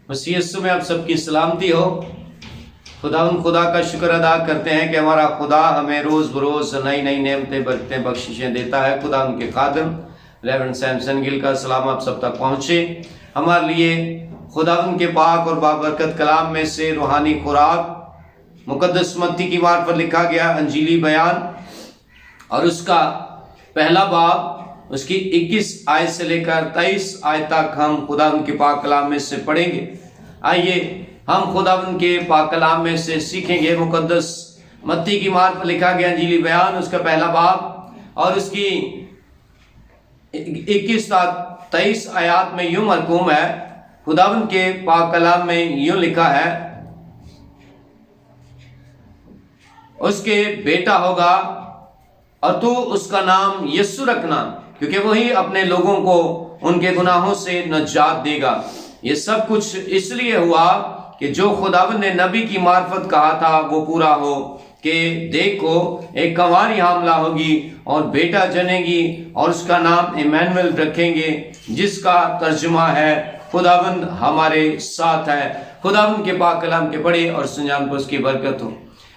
मसीह यीशु में आप सबकी सलामती हो। खुदा का शुक्र अदा करते हैं कि हमारा खुदा हमें रोज़ बरोज़ नई नई नेमतें बरकतें बख्शिशें देता है। खुदा उनके खादिम रेवरेंड सैमसन गिल का सलाम आप सब तक पहुँचे। हमारे लिए खुदा उनके पाक और बाबरकत कलाम में से रूहानी खुराक मुकद्दस मत्ती की मार्फत लिखा गया अंजीली बयान और उसका पहला बाब उसकी 21 आयत से लेकर 23 आयत तक हम खुदा उनके पाक कलाम में से पढ़ेंगे। आइए हम खुदा उनके पाक कलाम में से सीखेंगे। मुकद्दस मत्ती की मार्फत लिखा गया अंजीली बयान उसका पहला बाब और उसकी 21 तक 23 आयत में यूं मरकूम है। खुदावंद के पाक कलाम में यूं लिखा है, उसके बेटा होगा और तू उसका नाम यीशु रखना, क्योंकि वही अपने लोगों को उनके गुनाहों से नजात देगा। ये सब कुछ इसलिए हुआ कि जो खुदावंद ने नबी की मार्फत कहा था वो पूरा हो कि देखो एक कंवारी हामला होगी और बेटा जनेगी और उसका नाम इमैनुएल रखेंगे, जिसका तर्जुमा है खुदावंद हमारे साथ है। खुदावंद के पाक कलाम के पढ़े और सुजान पर उसकी बरकत हो।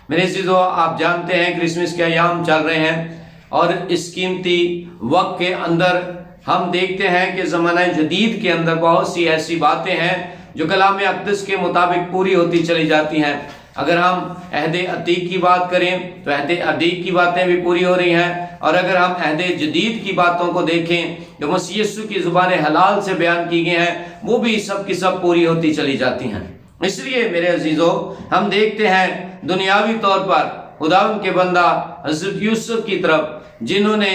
मेरे अज़ीज़ों, आप जानते हैं क्रिसमस के अयाम चल रहे हैं और इस कीमती वक्त के अंदर हम देखते हैं कि ज़माना जदीद के अंदर बहुत सी ऐसी बातें हैं जो कलाम अक़दस के मुताबिक पूरी होती चली जाती हैं। अगर हम अहदे अतीक की बात करें तो अहदे अतीक की बातें भी पूरी हो रही हैं, और अगर हम अहदे जदीद की बातों को देखें जो मसीह यीशु की ज़ुबान हलाल से बयान की गई हैं वो भी सब की सब पूरी होती चली जाती हैं। इसलिए मेरे अजीजों, हम देखते हैं दुनियावी तौर पर खुदावंद के बंदा हज़रत यूसुफ की तरफ, जिन्होंने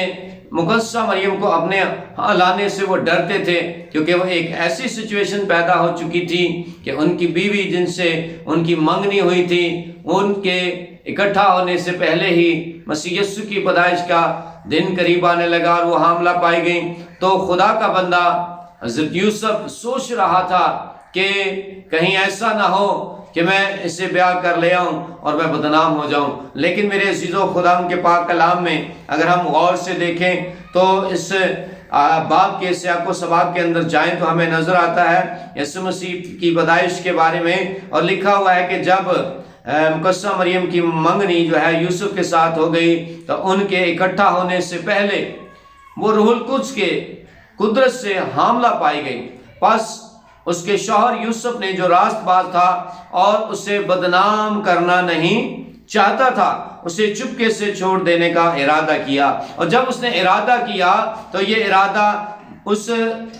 मुकद्दसा मरियम को अपने यहाँ लाने से वो डरते थे, क्योंकि वो एक ऐसी सिचुएशन पैदा हो चुकी थी कि उनकी बीवी जिनसे उनकी मंगनी हुई थी उनके इकट्ठा होने से पहले ही मसीह यीशु की पैदाइश का दिन करीब आने लगा और वो हामला पाई गई। तो खुदा का बंदा हज़रत यूसुफ सोच रहा था कि कहीं ऐसा ना हो कि मैं इसे ब्याह कर ले आऊं और मैं बदनाम हो जाऊं। लेकिन मेरे अज़ीज़ों, खुदा उनके पाक कलाम में अगर हम गौर से देखें तो इस बाब के सियाक़ो सबाब के अंदर जाएं तो हमें नजर आता है यीशु मसीह की पैदाइश के बारे में, और लिखा हुआ है कि जब मुकद्दसा मरियम की मंगनी जो है यूसुफ के साथ हो गई तो उनके इकट्ठा होने से पहले वो रूहुल कुद्स के कुदरत से हामला पाई गई। बस उसके शौहर यूसुफ ने जो रास्तबाज था और उसे बदनाम करना नहीं चाहता था, उसे चुपके से छोड़ देने का इरादा किया। और जब उसने इरादा किया तो ये इरादा उस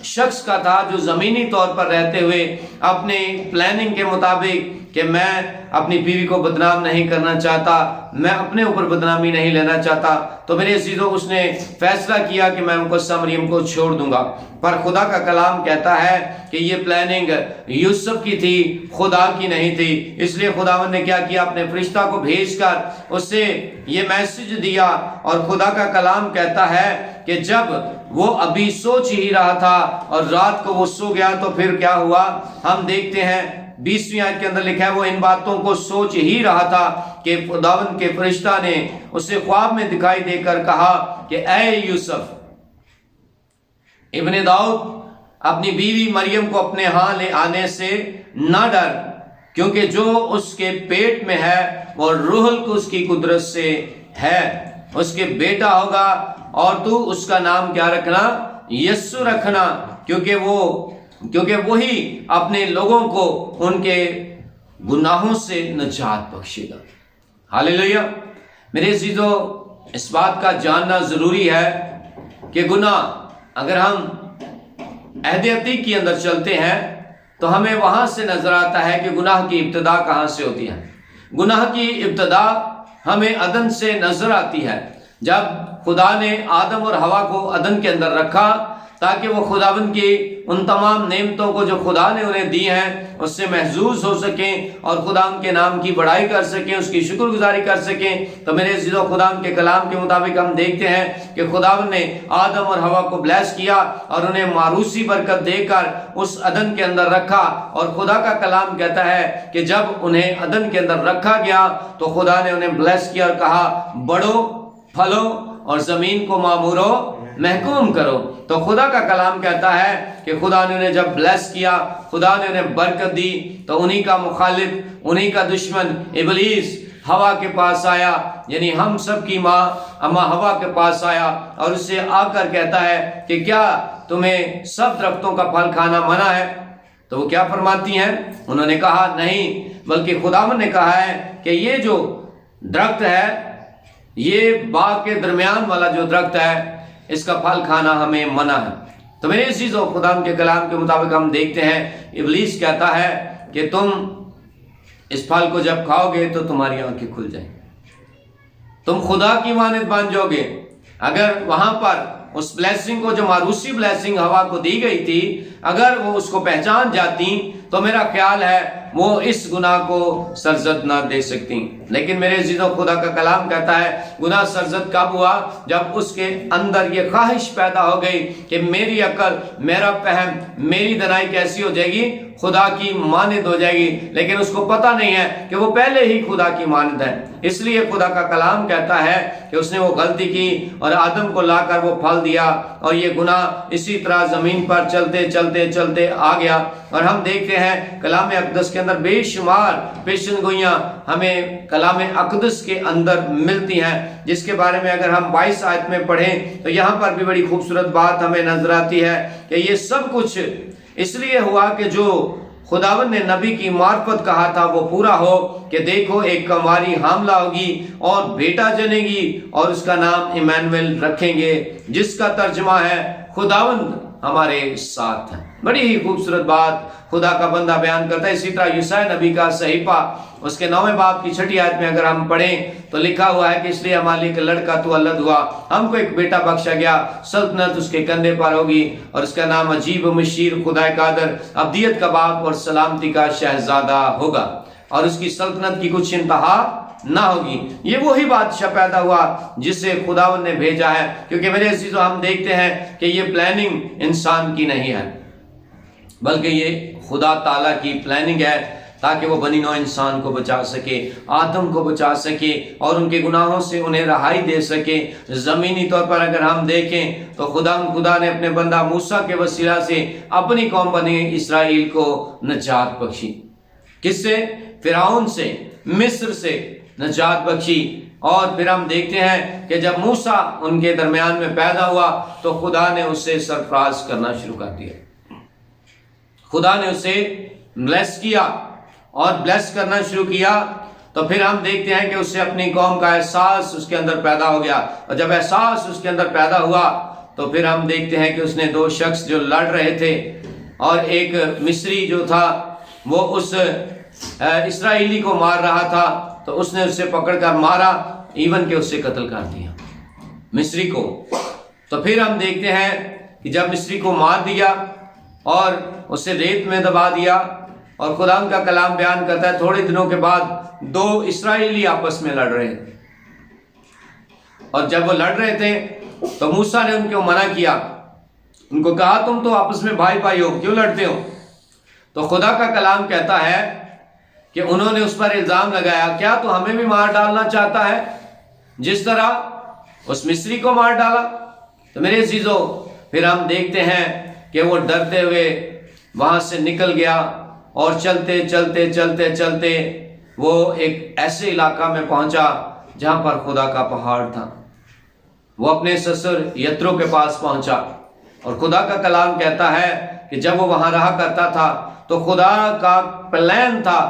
शख्स का था जो ज़मीनी तौर पर रहते हुए अपने प्लानिंग के मुताबिक कि मैं अपनी बीवी को बदनाम नहीं करना चाहता, मैं अपने ऊपर बदनामी नहीं लेना चाहता, तो मेरे अज़ीज़ों उसने फैसला किया कि मैं मुकद्दसा मरियम को छोड़ दूंगा। पर खुदा का कलाम कहता है कि ये प्लानिंग यूसुफ की थी, खुदा की नहीं थी। इसलिए खुदावंद ने क्या किया, अपने फरिश्ता को भेजकर उससे ये मैसेज दिया। और खुदा का कलाम कहता है कि जब वो अभी सोच ही रहा था और रात को वो सो गया तो फिर क्या हुआ, हम देखते हैं 20वीं आयत के अंदर लिखा है, वो इन बातों को सोच ही रहा था कि खुदावंद के फरिश्ता ने उसे ख्वाब में दिखाई देकर कहा कि ऐ यूसुफ इब्ने दाऊद, अपनी बीवी मरियम को अपने यहाँ ले आने से ना डर, क्योंकि जो उसके पेट में है वो रूहुल कुद्स की कुदरत से है। उसके बेटा होगा और तू उसका नाम क्या रखना, यीशु रखना, क्योंकि वही अपने लोगों को उनके गुनाहों से नजात बख्शेगा। हालेलुया। मेरे अज़ीज़ों, इस बात का जानना जरूरी है कि गुनाह, अगर हम अहद अतीक के अंदर चलते हैं तो हमें वहां से नजर आता है कि गुनाह की इब्तिदा कहां से होती है। गुनाह की इब्तिदा हमें अदन से नजर आती है, जब खुदा ने आदम और हवा को अदन के अंदर रखा ताकि वो खुदावंद की उन तमाम नेमतों को जो खुदा ने उन्हें दी हैं उससे महजूज हो सकें और खुदा के नाम की बड़ाई कर सकें, उसकी शुक्रगुजारी कर सकें। तो मेरे अज़ीज़ों, खुदा के कलाम के मुताबिक हम देखते हैं कि खुदावंद ने आदम और हवा को ब्लेस किया और उन्हें मारूसी बरकत देकर उस अदन के अंदर रखा। और खुदा का कलाम कहता है कि जब उन्हें अदन के अंदर रखा गया तो खुदा ने उन्हें ब्लेस किया और कहा, बढ़ो, फलो और जमीन को मामूरो महकूम करो। तो खुदा का कलाम कहता है कि खुदा ने उन्हें जब ब्लेस किया, खुदा ने उन्हें बरकत दी, तो उन्हीं का मुखालिफ, उन्हीं का दुश्मन इबलीस हवा के पास आया, यानी हम सब की माँ अम्मा हवा के पास आया और उससे आकर कहता है कि क्या तुम्हें सब दरख्तों का फल खाना मना है? तो वो क्या फरमाती हैं? उन्होंने कहा नहीं, बल्कि खुदावन ने कहा है कि ये जो दरख्त है, ये बाग के दरमियान वाला जो दरख्त है, इसका फल खाना हमें मना है। तो मेरे चीज़ों, खुदा के कलाम के मुताबिक हम देखते हैं इब्लीस कहता है कि तुम इस फल को जब खाओगे तो तुम्हारी आंखें खुल जाएंगी, तुम खुदा की मानद बन जाओगे। अगर वहां पर उस ब्लेसिंग को, जो मारूसी ब्लेसिंग हवा को दी गई थी, अगर वो उसको पहचान जाती तो मेरा ख्याल है वो इस गुनाह को सरजद ना दे सकती। लेकिन मेरे अजीजों, खुदा का कलाम कहता है गुनाह सरजद कब हुआ? जब उसके अंदर ये ख्वाहिश पैदा हो गई कि मेरी अकल, मेरा फहम, मेरी दनाई कैसी हो जाएगी? खुदा की मानद हो जाएगी। लेकिन उसको पता नहीं है कि वो पहले ही खुदा की मानद है। इसलिए खुदा का कलाम कहता है कि उसने वो गलती की और आदम को लाकर वो फल दिया, और ये गुनाह इसी तरह जमीन पर चलते चलते चलते आ गया। और हम देखते हैं कलाम अक़दस के अंदर बेशुमार पेशन गोइयां हमें कलाम अक़दस के अंदर मिलती हैं, जिसके बारे में अगर हम 22 आयत में पढ़ें तो यहाँ पर भी बड़ी खूबसूरत बात हमें नजर आती है कि ये सब कुछ इसलिए हुआ कि जो खुदावन ने नबी की मार्फत कहा था वो पूरा हो कि देखो एक कुंवारी हामला होगी और बेटा जनेगी और उसका नाम इमैनुएल रखेंगे, जिसका तर्जुमा है खुदावंद हमारे साथ है। बड़ी ही खूबसूरत बात खुदा का बंदा बयान करता है। इसी तरह यूसाया नबी का सहीफा उसके 9वें बाब की 6ठी आयत में अगर हम पढ़ें तो लिखा हुआ है कि इसलिए हमारे लिए लड़का तो अल्लद हुआ, हमको एक बेटा बख्शा गया, सल्तनत उसके कंधे पर होगी और उसका नाम अजीब मशीर, खुदा कादर, अब्दियत का बाप और सलामती का शहजादा होगा, और उसकी सल्तनत की कुछ इंतहा ना होगी। ये वही बादशाह पैदा हुआ जिसे खुदावन ने भेजा है, क्योंकि मेरे अजीजों हम देखते हैं कि ये प्लानिंग इंसान की नहीं है, बल्कि ये खुदा ताला की प्लानिंग है ताकि वो बनी नौ इंसान को बचा सके, आदम को बचा सके और उनके गुनाहों से उन्हें रहाई दे सके। ज़मीनी तौर पर अगर हम देखें तो खुदा ने अपने बंदा मूसा के वसीला से अपनी कौम बनी इस्राइल को नजात बख्शी। किससे? फिरौन से, मिस्र से नजात बख्शी। और फिर हम देखते हैं कि जब मूसा उनके दरमियान में पैदा हुआ तो खुदा ने उसे सरफराज करना शुरू कर दिया। खुदा ने उसे ब्लेस किया और ब्लेस करना शुरू किया। तो फिर हम देखते हैं कि उससे अपनी कौम का एहसास उसके अंदर पैदा हो गया, और जब एहसास उसके अंदर पैदा हुआ तो फिर हम देखते हैं कि उसने 2 शख्स जो लड़ रहे थे, और एक मिस्री जो था वो उस इस्राएली को मार रहा था, तो उसने उसे पकड़कर मारा, इवन के उससे कत्ल कर दिया मिस्री को। तो फिर हम देखते हैं कि जब मिस्री को मार दिया और उसे रेत में दबा दिया, और खुदा का कलाम बयान करता है थोड़े दिनों के बाद 2 इस्राएली आपस में लड़ रहे थे, और जब वो लड़ रहे थे तो मूसा ने उनको मना किया, उनको कहा तुम तो आपस में भाई भाई हो, क्यों लड़ते हो? तो खुदा का कलाम कहता है कि उन्होंने उस पर इल्जाम लगाया, क्या तो हमें भी मार डालना चाहता है जिस तरह उस मिस्री को मार डाला? तो मेरे अजीजों, फिर हम देखते हैं कि वो डरते हुए वहां से निकल गया, और चलते चलते चलते चलते वो एक ऐसे इलाका में पहुंचा जहां पर खुदा का पहाड़ था। वो अपने ससुर यत्रो के पास पहुंचा, और खुदा का कलाम कहता है कि जब वो वहां रहा करता था तो खुदा का प्लान था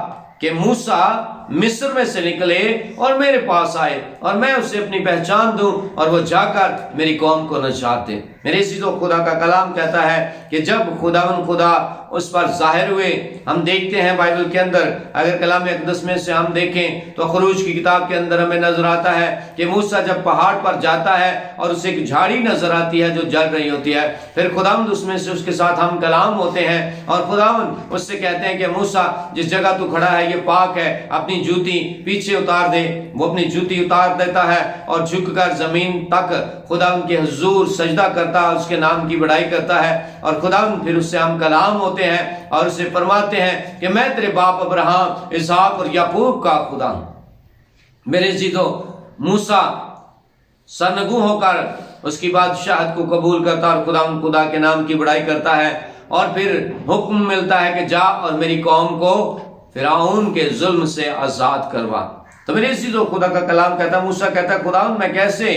कि मूसा मिस्र में से निकले और मेरे पास आए, और मैं उसे अपनी पहचान दूं और वो जाकर मेरी कौम को नजात दे। मेरे चीजों, खुदा का कलाम कहता है कि जब खुदा उस पर जाहिर हुए, हम देखते हैं बाइबल के अंदर, अगर कलाम अक़दस में से हम देखें तो खरूज की किताब के अंदर हमें नजर आता है कि मूसा जब पहाड़ पर जाता है और उसे एक झाड़ी नजर आती है जो जल रही होती है, फिर खुदावंद उसमें से उसके साथ हम कलाम होते हैं, और खुदावंद उससे कहते हैं कि मूसा जिस जगह तू खड़ा है ये पाक है, अपनी जूती पीछे उतार दे। वो अपनी जूती उतार देता है और झुककर जमीन तक खुदावंद के हुजूर सजदा करता है, उसके नाम की बड़ाई करता है, और खुदावंद फिर उससे हम कलाम होते हैं और उसे फरमाते हैं कि मैं तेरे बाप अब्राहम, इसहाक और याकूब का खुदा हूं। मेरे जीदो, मूसा सरनगू होकर उसकी बादशाहत को कबूल करता और खुदा के नाम की बड़ाई करता है, और फिर हुक्म मिलता है कि जा और मेरी कौम को फिरौन के जुल्म से आजाद करवा। तो मेरे चीजों खुदा का कलाम कहता है, मूसा कहता है खुदावंद मैं कैसे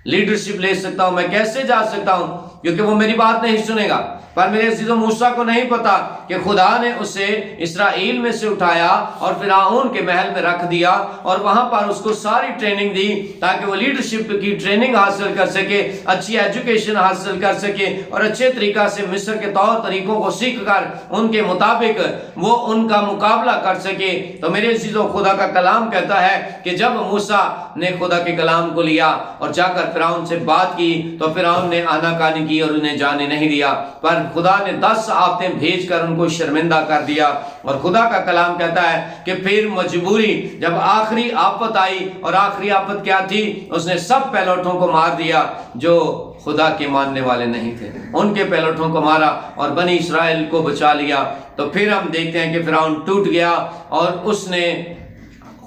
लीडरशिप ले सकता हूं, मैं कैसे जा सकता हूं, क्योंकि वो मेरी बात नहीं सुनेगा। पर मेरे अजीजों मूसा को नहीं पता कि खुदा ने उसे इस्राएल में से उठाया और फिरौन के महल में रख दिया और वहां पर उसको सारी ट्रेनिंग दी ताकि वो लीडरशिप की ट्रेनिंग हासिल कर सके, अच्छी एजुकेशन हासिल कर सके और अच्छे तरीका से मिस्र के तौर तरीकों को सीख कर उनके मुताबिक वो उनका मुकाबला कर सके। तो मेरे अजीजों खुदा का कलाम कहता है कि जब मूसा ने खुदा के कलाम को लिया और जाकर फिरौन से बात की तो फिरौन ने आनाकानी की और उन्हें जाने नहीं दिया, पर खुदा ने 10 आफतें भेजकर उनको शर्मिंदा कर दिया। और खुदा का कलाम कहता है कि फिर मजबूरी जब आखिरी आफत आई, और आखिरी आफत क्या थी, उसने सब पैलोठों को मार दिया जो खुदा के मानने वाले नहीं थे, उनके पैलोठों को मारा और बनी इस्राएल को बचा लिया। तो फिर हम देखते हैं कि फिरौन टूट गया और उसने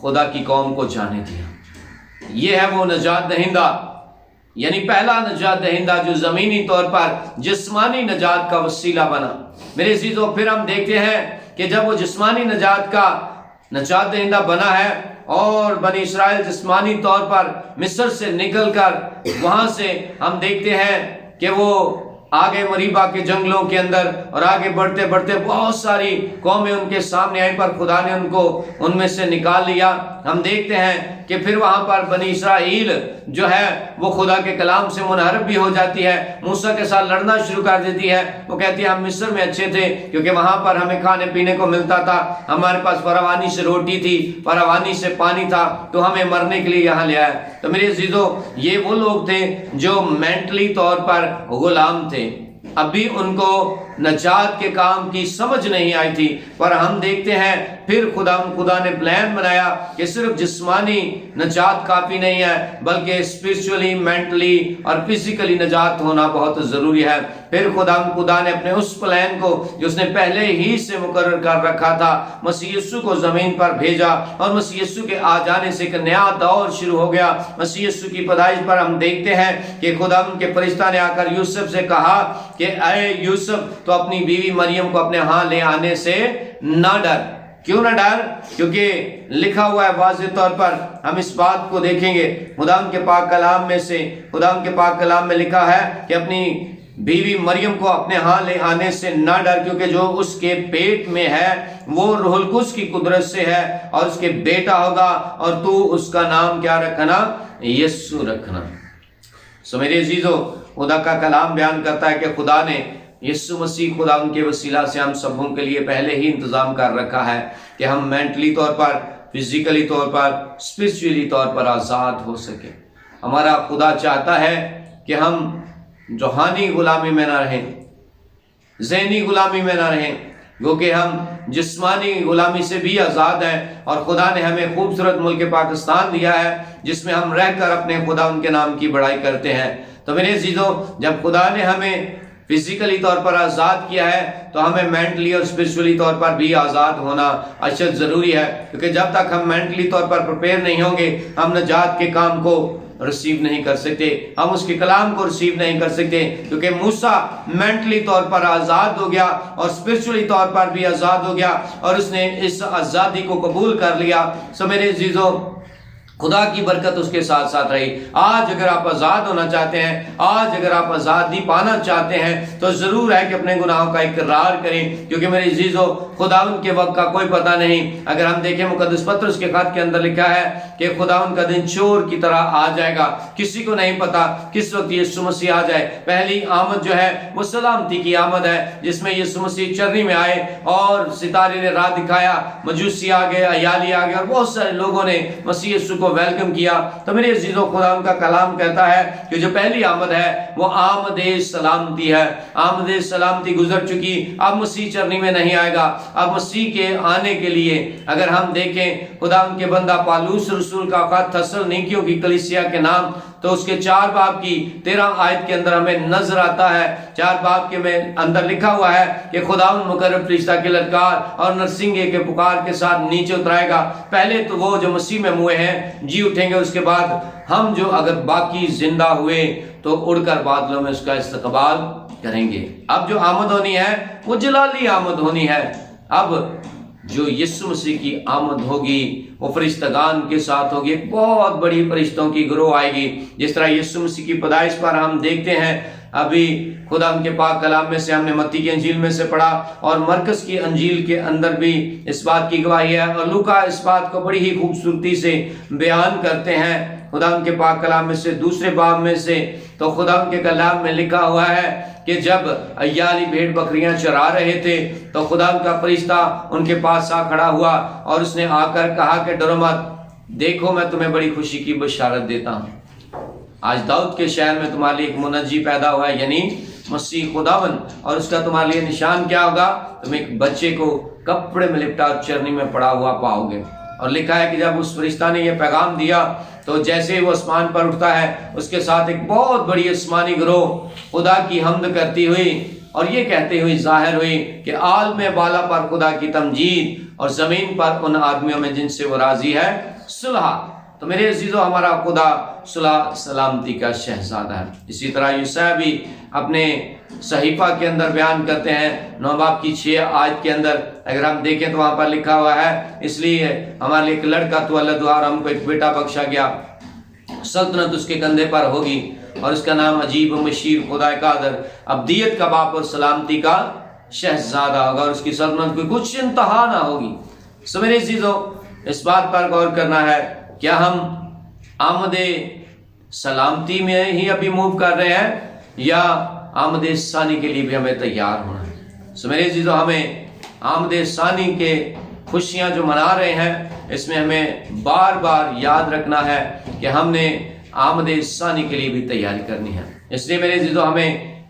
खुदा की कौम को जाने दिया। यह है वो नजात दहिंदा, यानी पहला नजात दहिंदा जो जमीनी तौर पर जिस्मानी नजात का वसीला बना। मेरे अजीजों फिर हम देखते हैं कि जब वो जिस्मानी नजात का नजात दहिंदा बना है और बनी इस्राएल जिस्मानी तौर पर मिस्र से निकलकर वहां से हम देखते हैं कि वो आगे मरीबा के जंगलों के अंदर और आगे बढ़ते बढ़ते बहुत सारी कौमें उनके सामने आई, पर खुदा ने उनको उनमें से निकाल लिया। हम देखते हैं कि फिर वहां पर बनी इस्राएल जो है वो खुदा के कलाम से मुनहरफ भी हो जाती है, मूसा के साथ लड़ना शुरू कर देती है। वो कहती है हम मिस्र में अच्छे थे क्योंकि वहां पर हमें खाने पीने को मिलता था, हमारे पास फरावानी से रोटी थी, फरावानी से पानी था, तो हमें मरने के लिए यहाँ ले आए। तो मेरे अजीजों ये वो लोग थे जो मेंटली तौर पर गुलाम थे, अभी उनको नजात के काम की समझ नहीं आई थी। पर हम देखते हैं फिर खुदा ने प्लान बनाया कि सिर्फ जिस्मानी नजात काफी नहीं है, बल्कि स्पिरिचुअली, मेंटली और फिजिकली नजात होना बहुत जरूरी है। फिर खुदा ने अपने उस प्लान को जो उसने पहले ही से मुकर्रर कर रखा था, मसीह यीशु को जमीन पर भेजा और मसीह यीशु के आ जाने से एक नया दौर शुरू हो गया। मसीह यीशु की पैदाइश पर हम देखते हैं कि खुदा के फरिश्ता ने आकर यूसुफ से कहा कि अरे यूसुफ तो अपनी बीवी मरियम को अपने यहाँ ले आने से ना डर। क्यों ना डर? क्योंकि लिखा हुआ है वाज़ेह तौर पर, हम इस बात को देखेंगे खुदा के पाक कलाम में से, खुदा के पाक कलाम में लिखा है कि अपनी बीवी मरियम को अपने यहाँ ले आने से ना डर, क्योंकि जो उसके पेट में है वो रूहुल कुद्स की कुदरत से है और उसके बेटा होगा और तू उसका नाम क्या रखना? यीशु रखना। सो मेरे अजीजों खुदा का कलाम बयान करता है कि खुदा ने यीशु मसीह खुदा उनके वसीला से हम सबों के लिए पहले ही इंतजाम कर रखा है कि हम मेंटली तौर पर, फिजिकली तौर पर, स्पिरिचुअली तौर पर आज़ाद हो सके। हमारा खुदा चाहता है कि हम रूहानी गुलामी में ना रहें, ज़हनी गुलामी में ना रहें, क्योंकि हम जिस्मानी गुलामी से भी आज़ाद हैं। और खुदा ने हमें खूबसूरत मुल्क पाकिस्तान दिया है जिसमें हम रहकर अपने खुदा उनके नाम की बड़ाई करते हैं। तो मेरे अजीजों जब खुदा ने हमें फिजिकली तौर पर आज़ाद किया है तो हमें मेंटली और स्पिरिचुअली तौर पर भी आज़ाद होना अशद ज़रूरी है, क्योंकि जब तक हम मेंटली तौर पर प्रिपेयर नहीं होंगे हम नजात के काम को रिसीव नहीं कर सकते, हम उसके कलाम को रिसीव नहीं कर सकते। क्योंकि मूसा मेंटली तौर पर आज़ाद हो गया और स्पिरिचुअली तौर पर भी आज़ाद हो गया और उसने इस आज़ादी को कबूल कर लिया। सो मेरे अजीजों खुदा की बरकत उसके साथ साथ रही। आज अगर आप आज़ाद होना चाहते हैं, आज अगर आप आज़ादी पाना चाहते हैं तो ज़रूर है कि अपने गुनाहों का इकरार करें, क्योंकि मेरे अजीजों खुदावंद के वक्त का कोई पता नहीं। अगर हम देखें मुकद्दस पत्रस के खत के अंदर लिखा है कि खुदावंद का दिन चोर की तरह आ जाएगा, किसी को नहीं पता किस वक्त यीशु मसीह आ जाए। पहली आमद जो है वो सलामती की आमद है, जिसमें यीशु मसीह चरनी में आए और सितारे ने राह दिखाया, मजूसी आ गए, अयाली आ गए और बहुत सारे लोगों ने मसीह यीशु को वेलकम किया। तो मेरे अजीजों खुदा का कलाम कहता है कि जो पहली आमद है वो आमदे सलामती है। आमदे सलामती गुजर चुकी, अब मसीह चरनी में नहीं आएगा। अब मसीह के आने के लिए अगर हम देखें खुदा के बंदा पालूस रसूल का खत थस्सलुनीकियों की कलीसिया के नाम, तो उसके 4 बाब की 13 आयत के अंदर हमें नजर आता है, 4 बाब के में अंदर लिखा हुआ है कि खुदावंद मुकर्रब फरिश्ता के ललकार और नरसिंगे के पुकार के साथ नीचे उतराएगा। पहले तो वो जो मसीह में मुए हैं जी उठेंगे, उसके बाद हम जो अगर बाकी जिंदा हुए तो उड़कर बादलों में उसका इस्तकबाल करेंगे। अब जो आमद होनी है वो जलाली आमद होनी है। अब जो यीशु मसीह की आमद होगी वो फरिश्तगान के साथ होगी, एक बहुत बड़ी फरिश्तों की गिरोह आएगी। जिस तरह यीशु मसीह की पैदाइश पर हम देखते हैं, अभी खुदा उनके पाक कलाम में से हमने मत्ती की अंजील में से पढ़ा और मरकस की अंजील के अंदर भी इस बात की गवाही है, और लूका इस बात को बड़ी ही खूबसूरती से बयान करते हैं खुदा उनके पाक कलाम में से दूसरे बाब में से। तो खुदा उनके कलाम में लिखा हुआ है कि जब अय्याली भेड़ बकरियां चरा रहे थे तो खुदा उनका फरिश्ता उनके पास आ खड़ा हुआ और उसने आकर कहा कि डरो मत, देखो मैं तुम्हें बड़ी खुशी की बशारत देता हूं। आज दाऊद के शहर में तुम्हारे लिए एक मुनज्जी पैदा हुआ है, यानी मसीह खुदावन, और उसका तुम्हारे लिए निशान क्या होगा? तुम एक बच्चे को कपड़े में लिपटा चरनी में पड़ा हुआ पाओगे। और लिखा है कि जब उस फरिश्ता ने यह पैगाम दिया तो जैसे ही वो आसमान पर उठता है उसके साथ एक बहुत बड़ी आसमानी गिरोह खुदा की हमद करती हुई और ये कहते हुए जाहिर हुई कि आल में बाला पर खुदा की तमजीद और जमीन पर उन आदमियों में जिनसे वो राजी है सुलह। तो मेरे अजीजों, हमारा खुदा सुलह सलामती का शहजादा है। इसी तरह यूसुफ भी अपने सहीफा के अंदर बयान करते हैं, 9 बाब की 6 आयत के अंदर अगर हम देखें तो वहां पर लिखा हुआ है, इसलिए हमारे लिए एक लड़का तो अल्लाह द्वारा हमको एक बेटा बख्शा गया, सल्तनत उसके कंधे पर होगी और उसका नाम अजीब मशीर खुदा कादर अब्दियत का बाप और सलामती का शहजादा होगा और उसकी सल्तनत की कुछ इंतहा ना होगी। सो मेरे अजीजों, इस बात पर गौर करना है, क्या हम आमदे सलामती में ही अभी मूव कर रहे हैं या आमदे सानी के लिए भी हमें तैयार होना है? सो मेरे अजीजों, हमें आमदे सानी के खुशियां जो मना रहे हैं इसमें हमें बार बार याद रखना है कि हमने आमदे सानी के लिए भी तैयारी करनी है। इसलिए मेरे अजीजों, हमें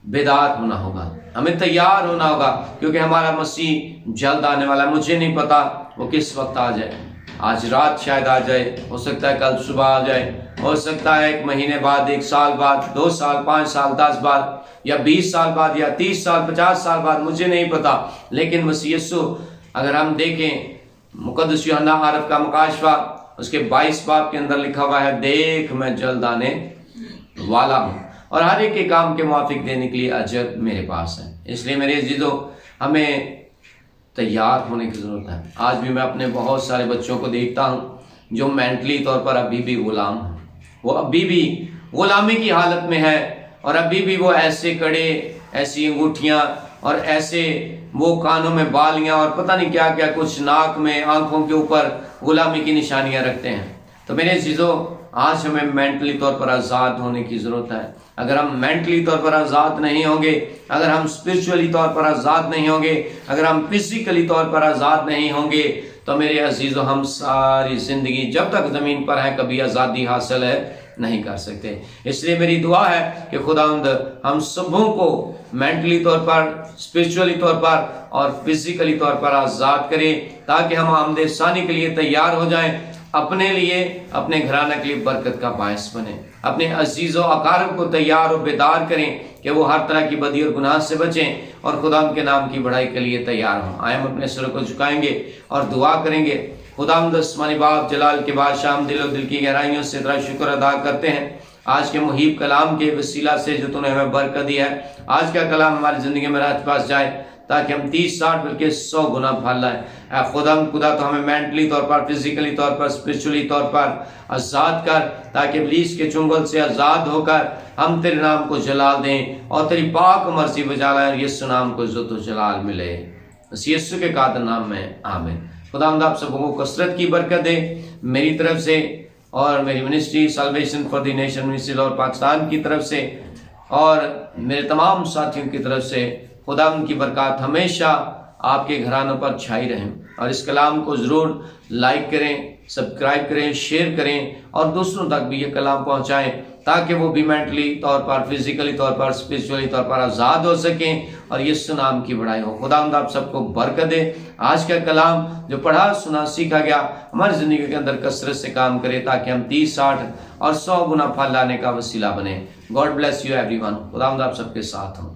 बेदार होना होगा, हमें तैयार होना होगा, क्योंकि हमारा मसीह जल्द आने वाला है। मुझे नहीं पता वो किस वक्त आ जाए, आज रात शायद आ जाए, हो सकता है कल सुबह आ जाए, हो सकता है 1 महीने बाद, 1 साल बाद, 2 साल, 5 साल, 10 बाद, या 20 साल बाद, या 30 साल, 50 साल बाद, मुझे नहीं पता। लेकिन मसीह यीशु, अगर हम देखें मुकद्दस यूहन्ना आरफ का मुकाशफा उसके 22 बाब के अंदर लिखा हुआ है, देख मैं जल्द आने वाला हूं और हर एक के काम के मुआफिक देने के लिए अजर मेरे पास है। इसलिए मेरे अजीजों, हमें तैयार होने की जरूरत है। आज भी मैं अपने बहुत सारे बच्चों को देखता हूं जो मेंटली तौर पर अभी भी गुलाम है, वो अभी भी गुलामी की हालत में है और अभी भी वो ऐसे कड़े, ऐसी अंगूठियां और ऐसे वो कानों में बालियां और पता नहीं क्या क्या, कुछ नाक में, आंखों के ऊपर गुलामी की निशानियां रखते हैं। तो मेरे चीजों, आज हमें मेंटली तौर पर आज़ाद होने की ज़रूरत है। अगर हम मेंटली तौर पर आज़ाद नहीं होंगे, अगर हम स्पिरिचुअली तौर पर आज़ाद नहीं होंगे, अगर हम फिजिकली तौर पर आज़ाद नहीं होंगे, तो मेरे अजीज़ों, हम सारी ज़िंदगी जब तक ज़मीन पर है कभी आज़ादी हासिल है नहीं कर सकते। इसलिए मेरी दुआ है कि खुदावंद हम सबों को मेंटली तौर पर, स्पिरिचुअली तौर पर और फिजिकली तौर पर आज़ाद करें, ताकि हम आमदे सानी के लिए तैयार हो जाएं, अपने लिए, अपने घराने के लिए बरकत का बायस बने, अपने अजीज़ों अकारब को तैयार और बेदार करें कि वो हर तरह की बदी और गुनाह से बचें और खुदा के नाम की बढ़ाई के लिए तैयार हों। आए हम अपने सिरों को झुकाएंगे और दुआ करेंगे। खुदावंद आसमानी बाप, जलाल के बादशाह, हम दिल की गहराइयों से तेरा शुक्र अदा करते हैं आज के मुहीब कलाम के वसीला से जो तूने हमें बरकत दी है। आज का कलाम हमारी ज़िंदगी में रात पास जाए ताकि हम 30, 60 बल्कि 100 गुना फल लाए। खुदा तो हमें मेंटली तौर पर, फिजिकली तौर पर, स्पिरिचुअली तौर पर आज़ाद कर, ताकि इब्लीस के चुंगल से आज़ाद होकर हम तेरे नाम को जलाल दें और तेरी पाक मर्जी बजा लाएं। यीशु नाम को इज्जत और जलाल मिले, यीशु के कादर नाम में, आमीन। खुदावंद आप सबों को कसरत की बरकत दे मेरी तरफ से और मेरी ministry salvation for the nation ministry और पाकिस्तान की तरफ से और मेरे तमाम साथियों की तरफ से। खुदावंद की बरकत हमेशा आपके घरानों पर छाई रहें और इस कलाम को ज़रूर लाइक करें, सब्सक्राइब करें, शेयर करें और दूसरों तक भी ये कलाम पहुंचाएं, ताकि वो भी मेंटली तौर पर, फिजिकली तौर पर, स्पिरिचुअली तौर पर आज़ाद हो सकें और यीशु नाम की बढ़ाई हो। खुदावंद आप सबको बरकत दे। आज का कलाम जो पढ़ा, सुना, सीखा गया हमारी ज़िंदगी के अंदर कसरत से काम करे, ताकि हम 30, 60 और 100 गुना फल लाने का वसीला बने। God bless you everyone. खुदावंद आप सबके साथ हों।